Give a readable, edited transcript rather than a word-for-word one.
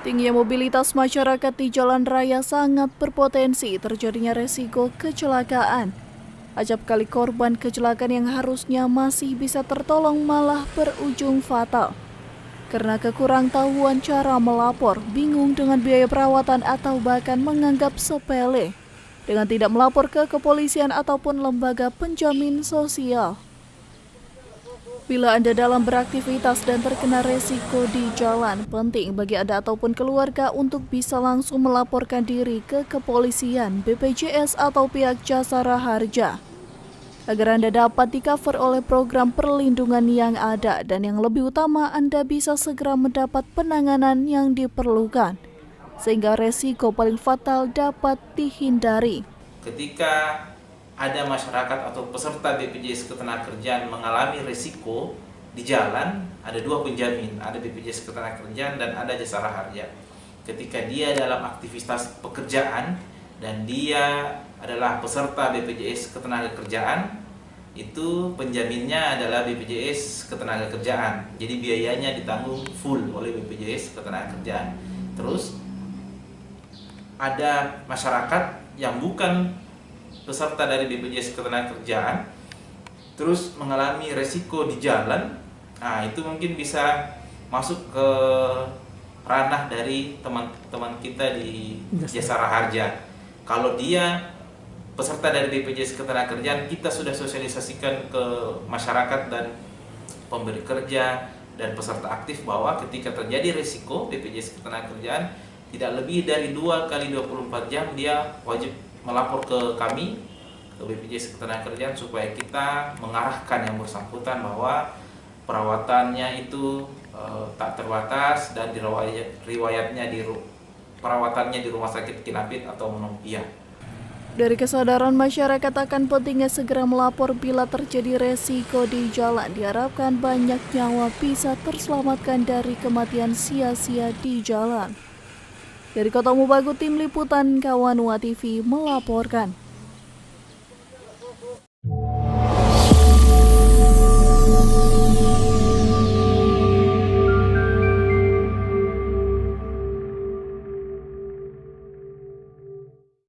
Tingginya mobilitas masyarakat di jalan raya sangat berpotensi terjadinya resiko kecelakaan. Acap kali korban kecelakaan yang harusnya masih bisa tertolong malah berujung fatal. Karena kekurangtahuan cara melapor, bingung dengan biaya perawatan atau bahkan menganggap sepele dengan tidak melapor ke kepolisian ataupun lembaga penjamin sosial. Bila Anda dalam beraktivitas dan terkena resiko di jalan, penting bagi Anda ataupun keluarga untuk bisa langsung melaporkan diri ke kepolisian, BPJS atau pihak Jasara Harja, agar Anda dapat di-cover oleh program perlindungan yang ada dan yang lebih utama Anda bisa segera mendapat penanganan yang diperlukan, sehingga resiko paling fatal dapat dihindari. Ketika ada masyarakat atau peserta BPJS Ketenagakerjaan mengalami risiko di jalan, ada dua penjamin, ada BPJS Ketenagakerjaan dan ada Jasara Harja. Ketika dia dalam aktivitas pekerjaan dan dia adalah peserta BPJS Ketenagakerjaan, itu penjaminnya adalah BPJS Ketenagakerjaan. Jadi biayanya ditanggung full oleh BPJS Ketenagakerjaan. Terus ada masyarakat yang bukan peserta dari BPJS Ketenagakerjaan terus mengalami resiko di jalan, nah itu mungkin bisa masuk ke ranah dari teman-teman kita di Jasara Harja. Kalau dia peserta dari BPJS Ketenagakerjaan, kita sudah sosialisasikan ke masyarakat dan pemberi kerja dan peserta aktif bahwa ketika terjadi resiko BPJS Ketenagakerjaan tidak lebih dari 2 kali 24 jam dia wajib melapor ke kami, ke BPJS Ketenagakerjaan, supaya kita mengarahkan yang bersangkutan bahwa perawatannya itu tak terbatas dan perawatannya di rumah sakit Kinapit atau Monompia. Dari kesadaran masyarakat akan pentingnya segera melapor bila terjadi resiko di jalan, diharapkan banyak nyawa bisa terselamatkan dari kematian sia-sia di jalan. Dari Kota Mubagu, Tim Liputan Kawanua TV melaporkan.